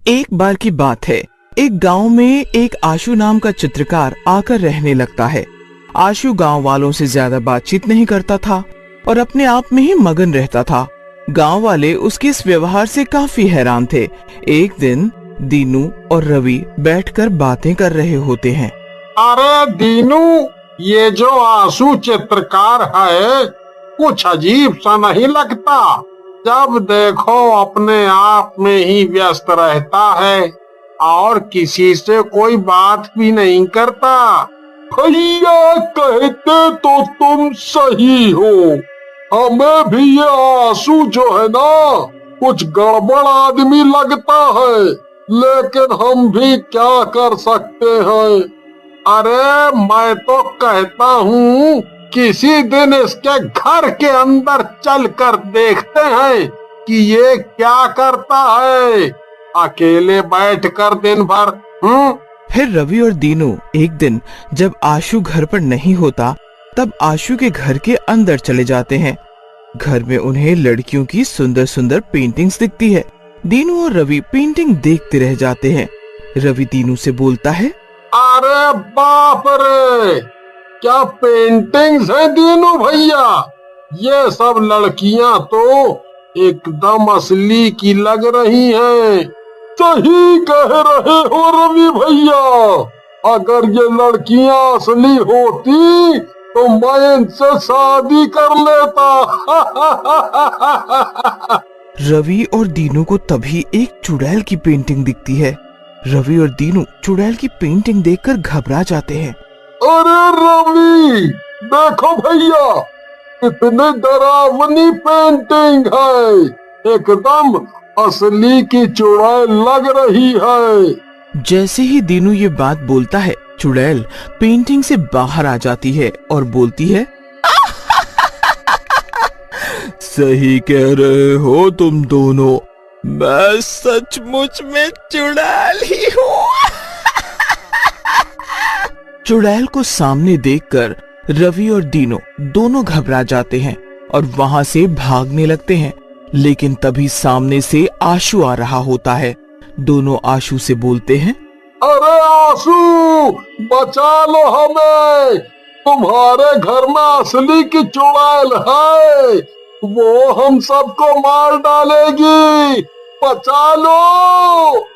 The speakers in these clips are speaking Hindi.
एक बार की बात है, एक गांव में एक आशु नाम का चित्रकार आकर रहने लगता है। आशु गांव वालों से ज्यादा बातचीत नहीं करता था और अपने आप में ही मगन रहता था। गांव वाले उसके इस व्यवहार से काफी हैरान थे। एक दिन दीनू और रवि बैठकर बातें कर रहे होते हैं। अरे दीनू, ये जो आशु चित्रकार है कुछ अजीब सा नहीं लगता? जब देखो अपने आप में ही व्यस्त रहता है और किसी से कोई बात भी नहीं करता। भैया कहते तो तुम सही हो, हमें भी ये आशु जो है ना कुछ गड़बड़ आदमी लगता है, लेकिन हम भी क्या कर सकते हैं। अरे मैं तो कहता हूँ किसी दिन इसके घर के अंदर चल कर देखते हैं कि ये क्या करता है, अकेले बैठकर दिन भर। फिर रवि और दीनू एक दिन जब आशु घर पर नहीं होता तब आशु के घर के अंदर चले जाते हैं। घर में उन्हें लड़कियों की सुंदर सुंदर पेंटिंग्स दिखती है। दीनू और रवि पेंटिंग देखते रह जाते हैं। रवि दीनू से बोलता है, अरे बाप रे, क्या पेंटिंग्स है दीनू भैया। ये सब लड़कियां तो एकदम असली की लग रही हैं। सही कह रहे हो रवि भैया, अगर ये लड़कियां असली होती तो मैं इनसे शादी कर लेता। रवि और दीनू को तभी एक चुड़ैल की पेंटिंग दिखती है। रवि और दीनू चुड़ैल की पेंटिंग देखकर घबरा जाते हैं। अरे रवि, देखो भैया, इतनी डरावनी पेंटिंग है, एकदम असली की चुड़ैल लग रही है। जैसे ही दीनू ये बात बोलता है, चुड़ैल पेंटिंग से बाहर आ जाती है और बोलती है, सही कह रहे हो तुम दोनों, मैं सचमुच में चुड़ैल ही हूँ। चुड़ैल को सामने देखकर रवि और दीनू दोनों घबरा जाते हैं और वहां से भागने लगते हैं। लेकिन तभी सामने से आशु आ रहा होता है। दोनों आशु से बोलते हैं, अरे आशु, बचा लो हमें, तुम्हारे घर में असली की चुड़ैल है, वो हम सबको मार डालेगी, बचा लो।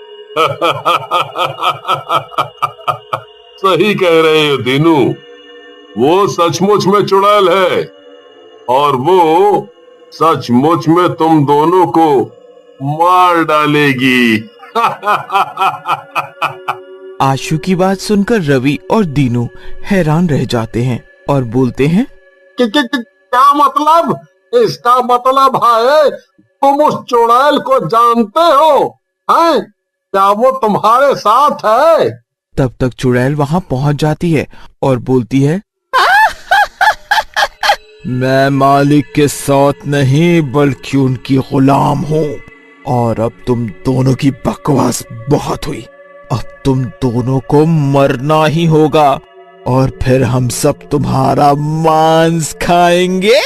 सही कह रहे हो दीनू, वो सचमुच में चुड़ैल है और वो सचमुच में तुम दोनों को मार डालेगी। आशु की बात सुनकर रवि और दीनू हैरान रह जाते हैं और बोलते हैं, क्या मतलब? इसका मतलब है तुम उस चुड़ैल को जानते हो, हैं? क्या वो तुम्हारे साथ है? तब तक चुड़ैल वहां पहुंच जाती है और बोलती है, मैं मालिक के साथ नहीं बल्कि उनकी गुलाम हूँ और अब तुम दोनों की बकवास बहुत हुई। अब तुम दोनों को मरना ही होगा और फिर हम सब तुम्हारा मांस खाएंगे।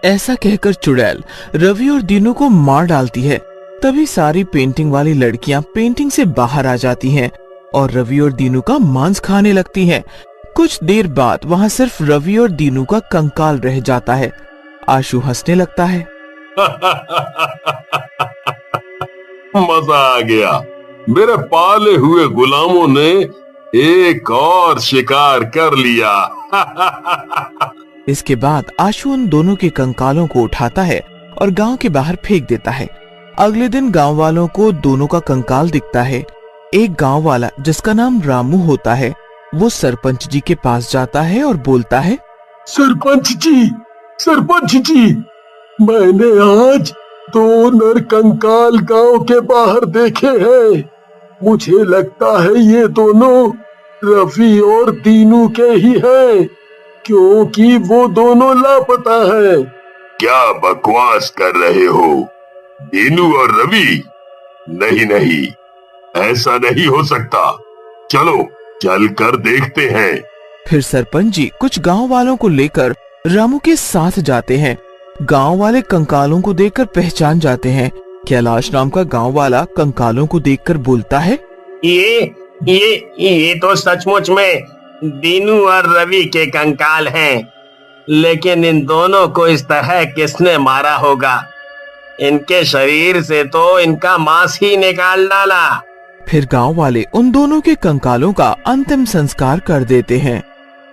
ऐसा कहकर चुड़ैल रवि और दीनू को मार डालती है। तभी सारी पेंटिंग वाली लड़कियां पेंटिंग से बाहर आ जाती हैं और रवि और दीनू का मांस खाने लगती हैं। कुछ देर बाद वहां सिर्फ रवि और दीनू का कंकाल रह जाता है। आशु हंसने लगता है। मजा आ गया, मेरे पाले हुए गुलामों ने एक और शिकार कर लिया। इसके बाद आशु उन दोनों के कंकालों को उठाता है और गांव के बाहर फेंक देता है। अगले दिन गांव वालों को दोनों का कंकाल दिखता है। एक गांव वाला जिसका नाम रामू होता है, वो सरपंच जी के पास जाता है और बोलता है, सरपंच जी, मैंने आज 2 नर कंकाल गांव के बाहर देखे हैं। मुझे लगता है ये दोनों रवि और दीनू के ही हैं, क्योंकि वो दोनों लापता है। क्या बकवास कर रहे हो दीनू और रवि? नहीं, ऐसा नहीं हो सकता, चलो चल कर देखते हैं। फिर सरपंच जी कुछ गांव वालों को लेकर रामू के साथ जाते हैं। गांव वाले कंकालों को देखकर पहचान जाते हैं कैलाश नाम का गांव वाला कंकालों को देखकर बोलता है, ये तो सचमुच में दीनू और रवि के कंकाल हैं, लेकिन इन दोनों को इस तरह किसने मारा होगा? इनके शरीर से तो इनका मांस ही निकाल डाला। फिर गांव वाले उन दोनों के कंकालों का अंतिम संस्कार कर देते हैं।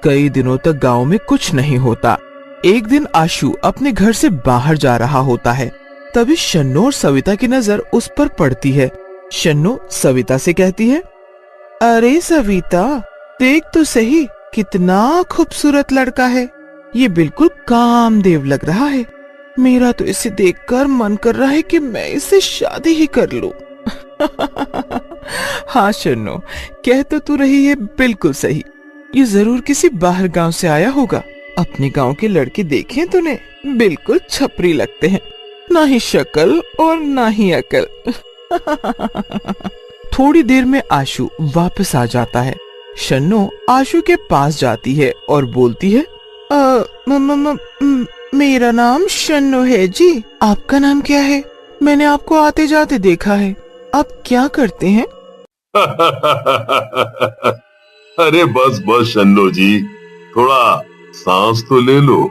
कई दिनों तक गांव में कुछ नहीं होता। एक दिन आशु अपने घर से बाहर जा रहा होता है। तभी शन्नो और सविता की नजर उस पर पड़ती है। शन्नो सविता से कहती है, अरे सविता, देख तो सही, कितना खूबसूरत लड़का है। ये बिल्कुल कामदेव लग रहा है। मेरा तो इसे देखकर मन कर रहा है कि मैं इससे शादी ही कर लूं। हाँ शन्नो, कह तो तू रही है बिल्कुल सही। ये जरूर किसी बाहर गांव से आया होगा। अपने गांव के लड़के देखे तूने, बिल्कुल छपरी लगते हैं, ना ही शक्ल और ना ही अकल। थोड़ी देर में आशु वापस आ जाता है। शन्नो आशु के पास जाती है और बोलती है, मेरा नाम शन्नो है जी। आपका नाम क्या है? मैंने आपको आते जाते देखा है। आप क्या करते हैं? अरे बस बस शन्नो जी, थोड़ा सांस तो ले लो।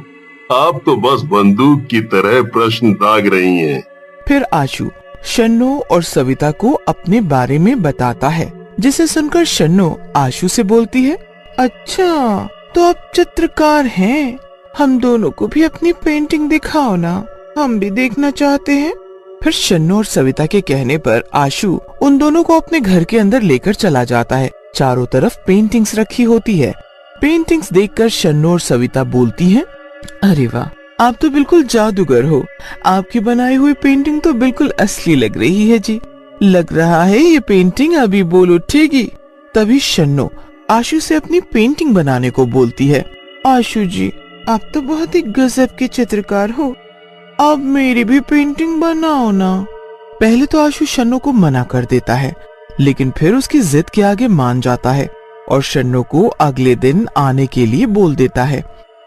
आप तो बस बंदूक की तरह प्रश्न दाग रही हैं। फिर आशु शन्नो और सविता को अपने बारे में बताता है, जिसे सुनकर शन्नो आशु से बोलती है, अच्छा तो आप चित्रकार हैं। हम दोनों को भी अपनी पेंटिंग दिखाओ ना, हम भी देखना चाहते हैं। फिर शन्नो और सविता के कहने पर आशु उन दोनों को अपने घर के अंदर लेकर चला जाता है। चारों तरफ पेंटिंग्स रखी होती है। पेंटिंग्स देखकर शन्नो और सविता बोलती हैं, अरे वाह, आप तो बिल्कुल जादूगर हो। आपकी बनाई हुई पेंटिंग तो बिल्कुल असली लग रही है जी। लग रहा है ये पेंटिंग अभी बोल उठेगी। तभी शन्नो आशु से अपनी पेंटिंग बनाने को बोलती है, आशु जी, आप तो बहुत ही गजब के चित्रकार हो, अब मेरी भी पेंटिंग बनाओ ना। पहले तो आशु शन्नो को मना कर देता है, लेकिन फिर उसकी जिद के आगे मान जाता है और शन्नो को अगले दिन आने के लिए बोल देता है।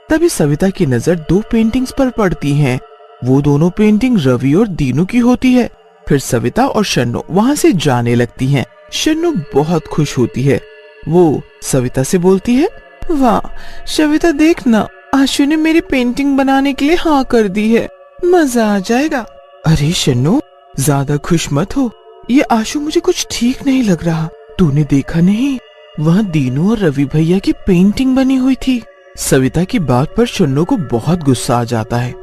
तभी सविता की नजर दो पेंटिंग्स पर पड़ती हैं। वो दोनों पेंटिंग रवि और दीनू की होती है। फिर सविता और शन्नो वहाँ से जाने लगती हैं। शन्नो बहुत खुश होती है। वो सविता से बोलती है, वाह सविता, देखना आशु ने मेरी पेंटिंग बनाने के लिए हाँ कर दी है, मजा आ जाएगा। अरे शन्नो, ज्यादा खुश मत हो, ये आशु मुझे कुछ ठीक नहीं लग रहा। तूने देखा नहीं, वहाँ दीनू और रवि भैया की पेंटिंग बनी हुई थी। सविता की बात पर शन्नो को बहुत गुस्सा आ जाता है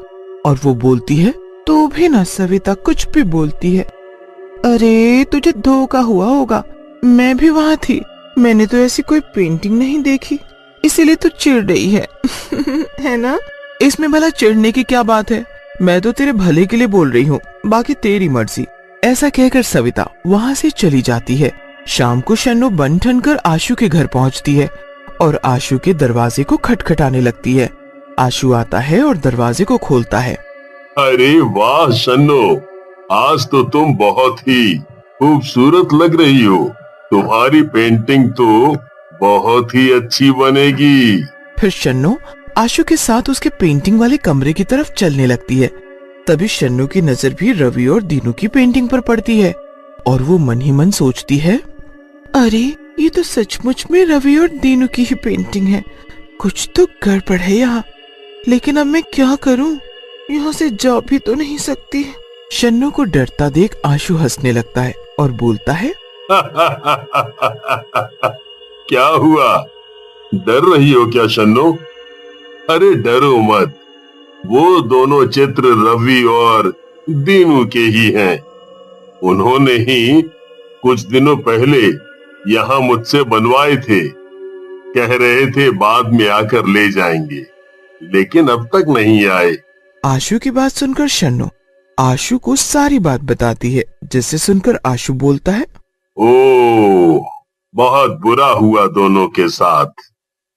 और वो बोलती है, तू भी ना सविता कुछ भी बोलती है। अरे तुझे धोखा हुआ होगा, मैं भी वहाँ थी, मैंने तो ऐसी कोई पेंटिंग नहीं देखी, इसीलिए तो चिढ़ रही है। है ना? इसमें भला चिढ़ने की क्या बात है, मैं तो तेरे भले के लिए बोल रही हूँ, बाकी तेरी मर्जी। ऐसा कहकर सविता वहाँ से चली जाती है। शाम को शन्नो बन ठन कर आशु के घर पहुँचती है और आशु के दरवाजे को खटखटाने लगती है। आशु आता है और दरवाजे को खोलता है। अरे वाह शन्नो, आज तो तुम बहुत ही खूबसूरत लग रही हो। तुम्हारी पेंटिंग तो बहुत ही अच्छी बनेगी। फिर शन्नो आशु के साथ उसके पेंटिंग वाले कमरे की तरफ चलने लगती है। तभी शन्नो की नजर भी रवि और दीनू की पेंटिंग पर पड़ती है और वो मन ही मन सोचती है, अरे ये तो सचमुच में रवि और दीनू की ही पेंटिंग है, कुछ तो गड़बड़ है यहाँ। लेकिन अब मैं क्या करूँ, यहाँ से जा भी तो नहीं सकती। शन्नो को डरता देख आशु हंसने लगता है और बोलता है, क्या हुआ, डर रही हो क्या शन्नो? अरे डरो मत, वो दोनों चित्र रवि और दीनू के ही हैं। उन्होंने ही कुछ दिनों पहले यहाँ मुझसे बनवाए थे। कह रहे थे बाद में आकर ले जाएंगे, लेकिन अब तक नहीं आए। आशु की बात सुनकर शन्नो आशु को सारी बात बताती है, जिसे सुनकर आशु बोलता है, ओह, बहुत बुरा हुआ दोनों के साथ।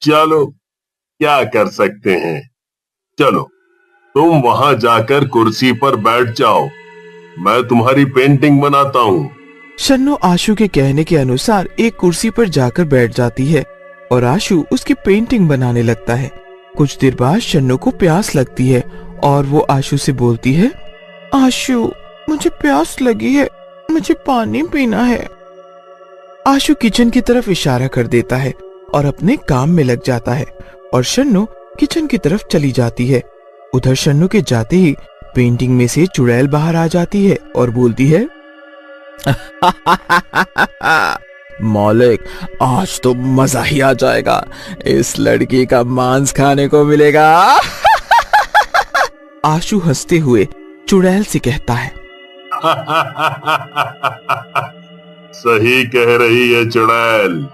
चलो क्या कर सकते हैं, चलो तुम वहां जाकर कुर्सी पर बैठ जाओ, मैं तुम्हारी पेंटिंग बनाता हूँ। शन्नो आशु के कहने के अनुसार एक कुर्सी पर जाकर बैठ जाती है और आशु उसकी पेंटिंग बनाने लगता है। कुछ देर बाद शन्नो को प्यास लगती है और वो आशु से बोलती है, आशु मुझे प्यास लगी है, मुझे पानी पीना है। आशु किचन की तरफ इशारा कर देता है और अपने काम में लग जाता है और शन्नू किचन की तरफ चली जाती है। उधर शन्नू के जाते ही पेंटिंग में से चुड़ैल बाहर आ जाती है और बोलती है, मालिक, आज तो मजा ही आ जाएगा, इस लड़की का मांस खाने को मिलेगा। आशु हंसते हुए चुड़ैल से कहता है, सही कह रही है चुड़ैल,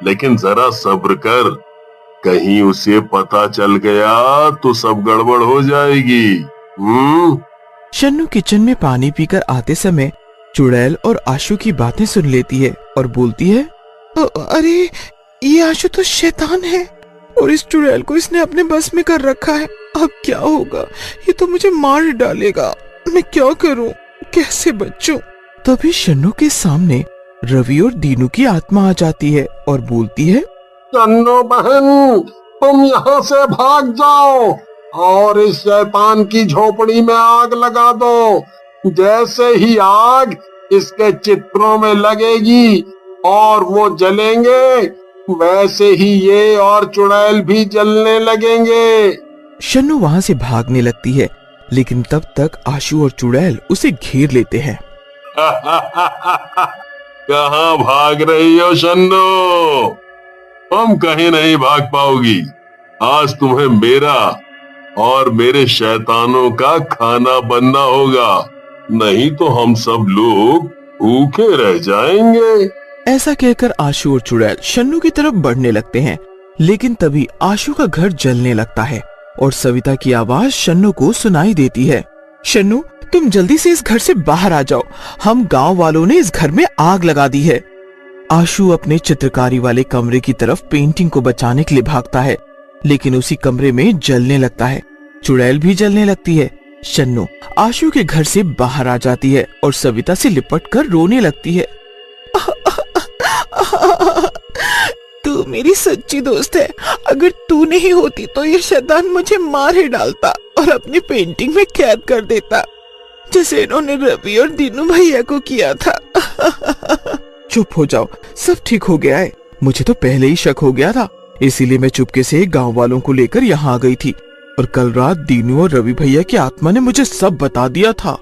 लेकिन जरा सब्र कर, कहीं उसे पता चल गया तो सब गड़बड़ हो जाएगी। शन्नू किचन में पानी पीकर आते समय चुड़ैल और आशु की बातें सुन लेती है और बोलती है, अरे ये आशु तो शैतान है और इस चुड़ैल को इसने अपने बस में कर रखा है। अब क्या होगा, ये तो मुझे मार डालेगा। मैं क्या करूं, कैसे बचूं? तभी शन्नू के सामने रवि और दीनू की आत्मा आ जाती है और बोलती है, शन्नू बहन, तुम यहाँ से भाग जाओ और इस शैतान की झोपड़ी में आग लगा दो। जैसे ही आग इसके चित्रों में लगेगी और वो जलेंगे, वैसे ही ये और चुड़ैल भी जलने लगेंगे। शन्नू वहाँ से भागने लगती है, लेकिन तब तक आशु और चुड़ैल उसे घेर लेते हैं। कहाँ भाग रही हो शन्नू? तुम कहीं नहीं भाग पाओगी। आज तुम्हें मेरा और मेरे शैतानों का खाना बनना होगा, नहीं तो हम सब लोग भूखे रह जाएंगे। ऐसा कहकर आशु और चुड़ैल शन्नू की तरफ बढ़ने लगते हैं, लेकिन तभी आशु का घर जलने लगता है और सविता की आवाज शन्नू को सुनाई देती है, शन्नू, तुम जल्दी से इस घर से बाहर आ जाओ, हम गांव वालों ने इस घर में आग लगा दी है। आशु अपने चित्रकारी वाले कमरे की तरफ पेंटिंग को बचाने के लिए भागता है, लेकिन उसी कमरे में जलने लगता है। चुड़ैल भी जलने लगती है। शन्नू आशु के घर से बाहर आ जाती है और सविता से लिपटकर रोने लगती है। तू मेरी सच्ची दोस्त है, अगर तू नहीं होती तो ये शैतान मुझे मार ही डालता और अपनी पेंटिंग में कैद कर देता, जैसे इन्होंने रवि और दीनू भैया को किया था। चुप हो जाओ, सब ठीक हो गया है। मुझे तो पहले ही शक हो गया था, इसीलिए मैं चुपके से गांव वालों को लेकर यहाँ आ गई थी और कल रात दीनू और रवि भैया की आत्मा ने मुझे सब बता दिया था।